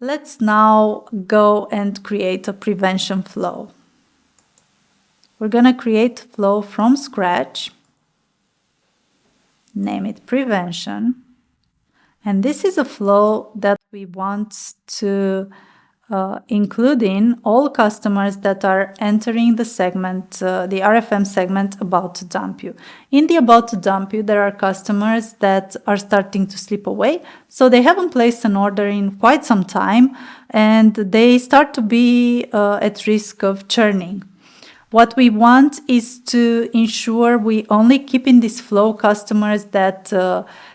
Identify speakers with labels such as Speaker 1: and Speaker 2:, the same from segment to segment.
Speaker 1: Let's now go and create a prevention flow. We're going to create a flow from scratch, name it prevention, and this is a flow that we want to include in all customers that are entering the segment, the RFM segment about to dump you. In the about to dump you, there are customers that are starting to slip away. So they haven't placed an order in quite some time and they start to be at risk of churning. What we want is to ensure we only keep in this flow customers that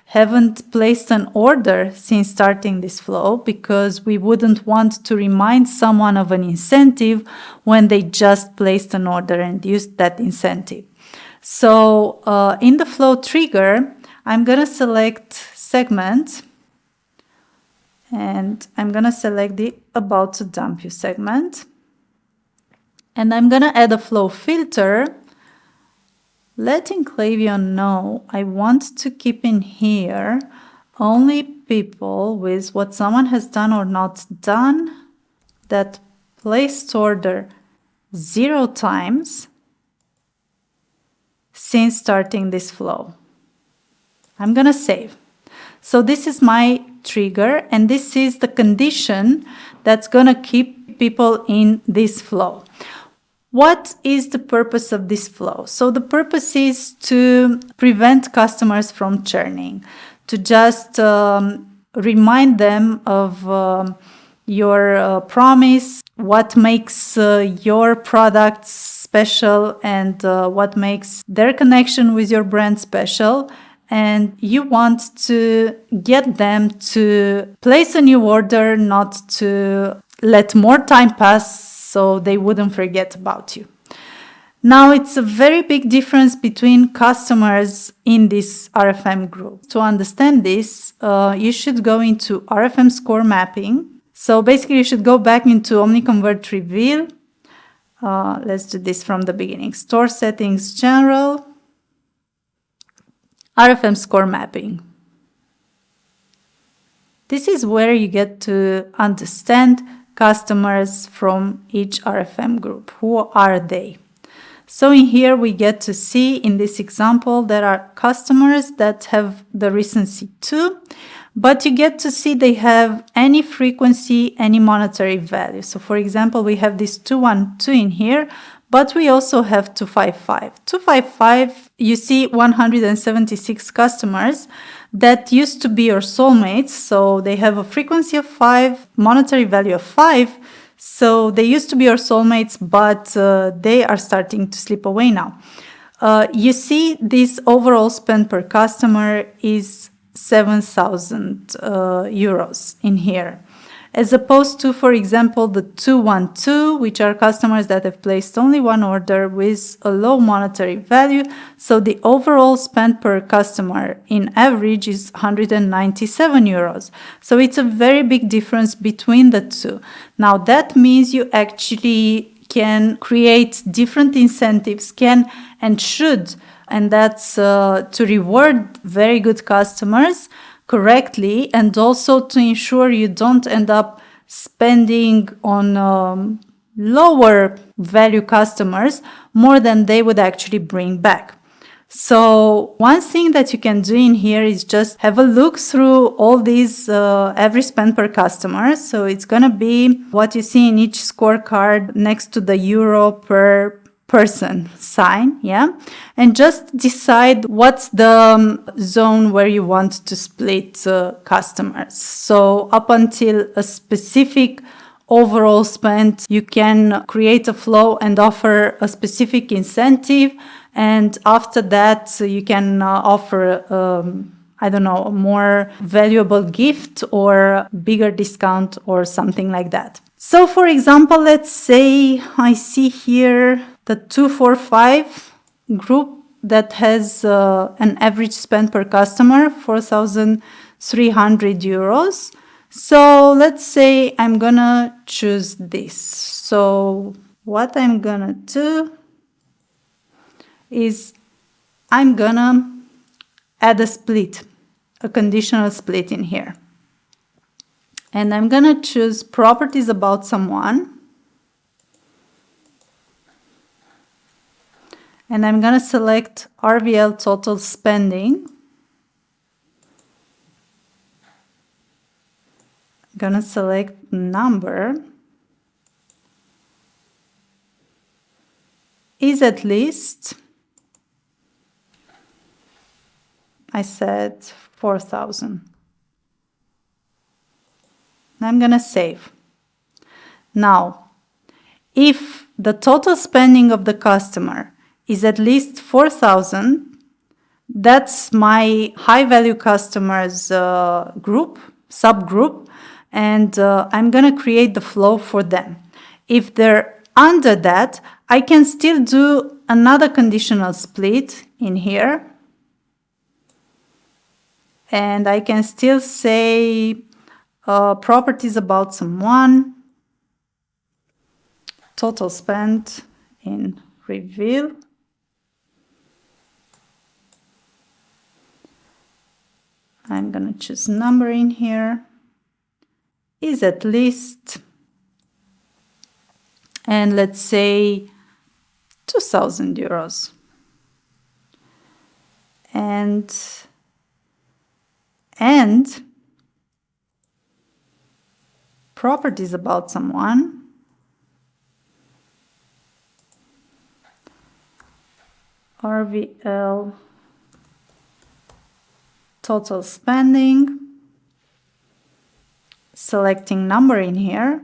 Speaker 1: haven't placed an order since starting this flow, because we wouldn't want to remind someone of an incentive when they just placed an order and used that incentive. So in the flow trigger, I'm going to select segment and I'm going to select the about to dump you segment. And I'm going to add a flow filter, letting Klaviyo know I want to keep in here only people with what someone has done or not done that placed order 0 times since starting this flow. I'm going to save. So this is my trigger and this is the condition that's going to keep people in this flow. What is the purpose of this flow? So the purpose is to prevent customers from churning, to just remind them of your promise, what makes your products special and what makes their connection with your brand special. And you want to get them to place a new order, not to let more time pass so they wouldn't forget about you. Now, it's a very big difference between customers in this RFM group. To understand this, you should go into RFM score mapping. So basically, you should go back into Omniconvert Reveal. Let's do this from the beginning. Store settings, general, RFM score mapping. This is where you get to understand customers from each RFM group. Who are they? So in here we get to see, in this example, there are customers that have the recency 2, but you get to see they have any frequency, any monetary value. So for example, we have this 212 in here, but we also have 255. 255, you see 176 customers that used to be your soulmates. So they have a frequency of 5, monetary value of 5. So they used to be your soulmates, but they are starting to slip away now. You see this overall spend per customer is 7,000 euros in here. As opposed to, for example, the 212, which are customers that have placed only one order with a low monetary value. So the overall spend per customer in average is 197 euros. So it's a very big difference between the two. Now that means you actually can create different incentives, can and should, and that's to reward very good customers correctly, and also to ensure you don't end up spending on lower value customers more than they would actually bring back. So one thing that you can do in here is just have a look through all these average spend per customer. So it's going to be what you see in each scorecard next to the euro per person sign, yeah, and just decide what's the zone where you want to split customers. So up until a specific overall spend, you can create a flow and offer a specific incentive, and after that you can offer I don't know, a more valuable gift or bigger discount or something like that. So for example, let's say I see here the 245 group that has an average spend per customer, 4,300 euros. So let's say I'm gonna choose this. So what I'm gonna do is I'm gonna add a split, a conditional split in here. And I'm gonna choose properties about someone. And I'm gonna select RVL total spending. I'm gonna select number. Is at least, I said 4,000. I'm gonna save. Now, if the total spending of the customer is at least 4,000, that's my high value customers subgroup, and I'm gonna create the flow for them. If they're under that, I can still do another conditional split in here, and I can still say properties about someone, total spend in reveal, I'm gonna choose number in here, is at least, and let's say 2,000 euros. And properties about someone, RVL total spending, selecting number in here,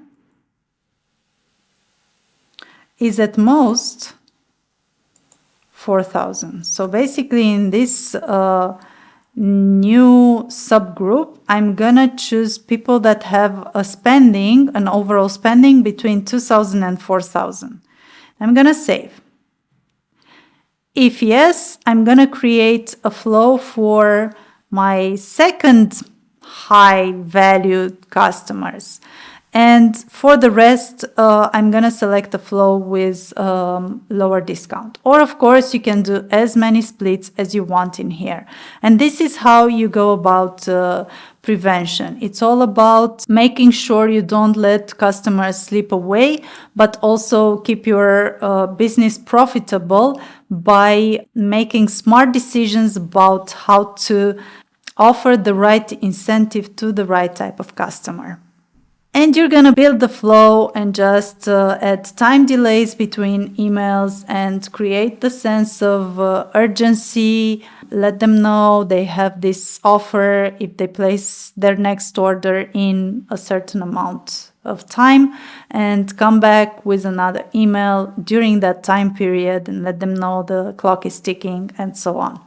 Speaker 1: is at most 4,000. So basically in this new subgroup, I'm gonna choose people that have a spending, an overall spending between 2,000 and 4,000. I'm gonna save. If yes, I'm gonna create a flow for my second high valued customers. And for the rest, I'm gonna select a flow with lower discount. Or of course, you can do as many splits as you want in here. And this is how you go about prevention. It's all about making sure you don't let customers slip away, but also keep your business profitable by making smart decisions about how to offer the right incentive to the right type of customer. And you're gonna build the flow and just add time delays between emails and create the sense of urgency. Let them know they have this offer if they place their next order in a certain amount of time, and come back with another email during that time period and let them know the clock is ticking and so on.